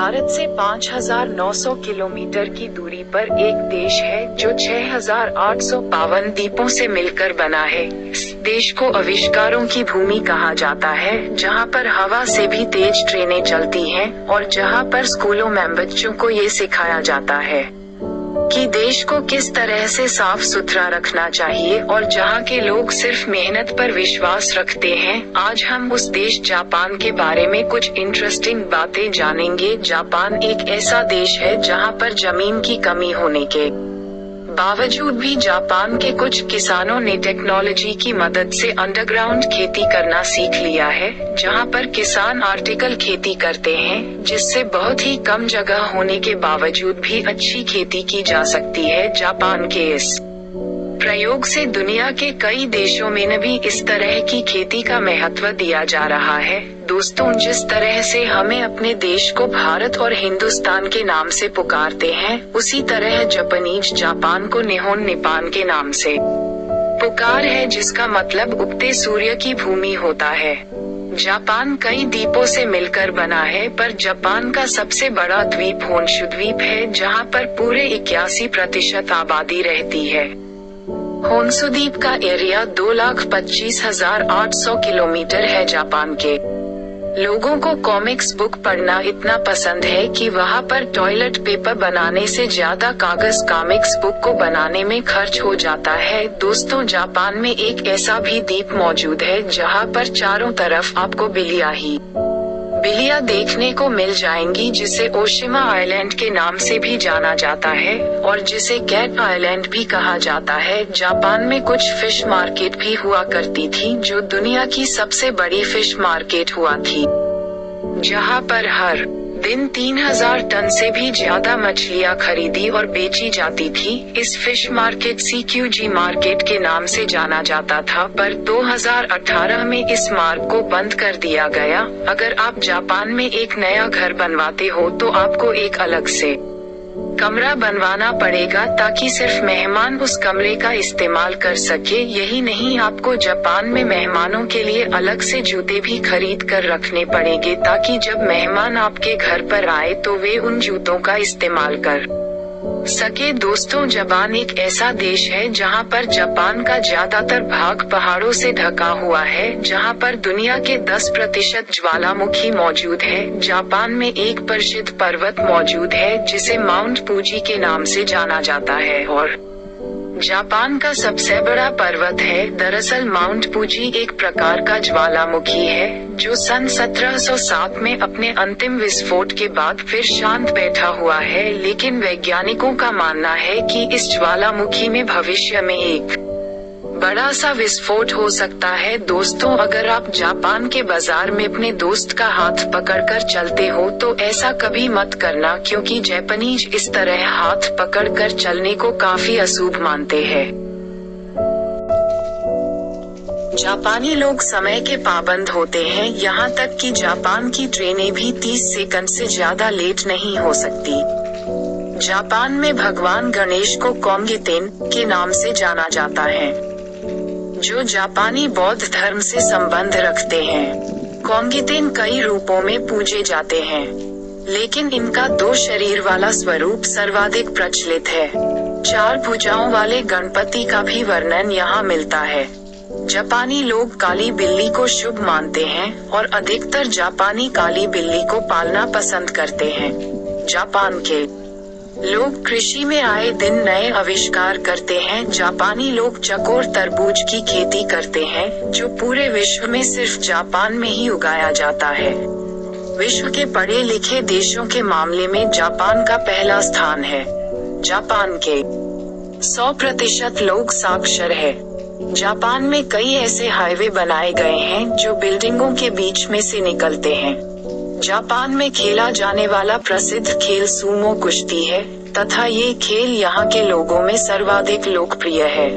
भारत से 5,900 किलोमीटर की दूरी पर एक देश है जो 6,852 द्वीपों से मिलकर बना है। इस देश को आविष्कारों की भूमि कहा जाता है, जहां पर हवा से भी तेज ट्रेनें चलती हैं और जहां पर स्कूलों में बच्चों को ये सिखाया जाता है कि देश को किस तरह से साफ सुथरा रखना चाहिए और जहां के लोग सिर्फ मेहनत पर विश्वास रखते हैं। आज हम उस देश जापान के बारे में कुछ इंटरेस्टिंग बातें जानेंगे। जापान एक ऐसा देश है जहां पर जमीन की कमी होने के बावजूद भी जापान के कुछ किसानों ने टेक्नोलॉजी की मदद से अंडरग्राउंड खेती करना सीख लिया है, जहां पर किसान आर्टिकल खेती करते हैं, जिससे बहुत ही कम जगह होने के बावजूद भी अच्छी खेती की जा सकती है। जापान के इस प्रयोग से दुनिया के कई देशों में भी इस तरह की खेती का महत्व दिया जा रहा है। दोस्तों, जिस तरह से हमें अपने देश को भारत और हिंदुस्तान के नाम से पुकारते हैं, उसी तरह जापानीज जापान को निहोन निपान के नाम से पुकार है, जिसका मतलब उगते सूर्य की भूमि होता है। जापान कई द्वीपों से मिलकर बना है, पर जापान का सबसे बड़ा द्वीप होन्शु द्वीप है, जहां पर पूरे 81% आबादी रहती है। होन्शु द्वीप का एरिया 2,25,800 किलोमीटर है। जापान के लोगों को कॉमिक्स बुक पढ़ना इतना पसंद है कि वहां पर टॉयलेट पेपर बनाने से ज्यादा कागज कॉमिक्स बुक को बनाने में खर्च हो जाता है। दोस्तों, जापान में एक ऐसा भी द्वीप मौजूद है जहां पर चारों तरफ आपको बिल्लियां देखने को मिल जाएंगी, जिसे ओशिमा आइलैंड के नाम से भी जाना जाता है और जिसे कैट आइलैंड भी कहा जाता है। जापान में कुछ फिश मार्केट भी हुआ करती थी, जो दुनिया की सबसे बड़ी फिश मार्केट हुआ थी, जहां पर हर दिन 3,000 टन से भी ज्यादा मछलियां खरीदी और बेची जाती थी। इस फिश मार्केट CQG मार्केट के नाम से जाना जाता था, पर 2018 में इस मार्ग को बंद कर दिया गया। अगर आप जापान में एक नया घर बनवाते हो तो आपको एक अलग से कमरा बनवाना पड़ेगा, ताकि सिर्फ मेहमान उस कमरे का इस्तेमाल कर सके। यही नहीं, आपको जापान में मेहमानों के लिए अलग से जूते भी खरीद कर रखने पड़ेंगे, ताकि जब मेहमान आपके घर पर आए तो वे उन जूतों का इस्तेमाल कर सके। दोस्तों, जापान एक ऐसा देश है जहां पर जापान का ज्यादातर भाग पहाड़ों से ढका हुआ है, जहां पर दुनिया के 10% ज्वालामुखी मौजूद है। जापान में एक प्रसिद्ध पर्वत मौजूद है जिसे माउंट फूजी के नाम से जाना जाता है और जापान का सबसे बड़ा पर्वत है। दरअसल माउंट फूजी एक प्रकार का ज्वालामुखी है, जो सन 1707 में अपने अंतिम विस्फोट के बाद फिर शांत बैठा हुआ है, लेकिन वैज्ञानिकों का मानना है कि इस ज्वालामुखी में भविष्य में एक बड़ा सा विस्फोट हो सकता है। दोस्तों, अगर आप जापान के बाजार में अपने दोस्त का हाथ पकड़कर चलते हो तो ऐसा कभी मत करना, क्योंकि जापानीज इस तरह हाथ पकड़कर चलने को काफी अशुभ मानते हैं। जापानी लोग समय के पाबंद होते हैं, यहाँ तक कि जापान की ट्रेनें भी 30 सेकंड से ज्यादा लेट नहीं हो सकती। जापान में भगवान गणेश को कोंगितेन के नाम से जाना जाता है, जो जापानी बौद्ध धर्म से संबंध रखते हैं। कोंगितेन कई रूपों में पूजे जाते हैं, लेकिन इनका 2 शरीर वाला स्वरूप सर्वाधिक प्रचलित है। 4 भुजाओं वाले गणपति का भी वर्णन यहाँ मिलता है। जापानी लोग काली बिल्ली को शुभ मानते हैं और अधिकतर जापानी काली बिल्ली को पालना पसंद करते हैं। जापान के लोग कृषि में आए दिन नए आविष्कार करते हैं। जापानी लोग चकोर तरबूज की खेती करते हैं, जो पूरे विश्व में सिर्फ जापान में ही उगाया जाता है। विश्व के पढ़े लिखे देशों के मामले में जापान का पहला स्थान है। जापान के 100% लोग साक्षर है। जापान में कई ऐसे हाईवे बनाए गए हैं जो बिल्डिंगों के बीच में से निकलते हैं। जापान में खेला जाने वाला प्रसिद्ध खेल सूमो कुश्ती है, तथा ये खेल यहाँ के लोगों में सर्वाधिक लोकप्रिय है।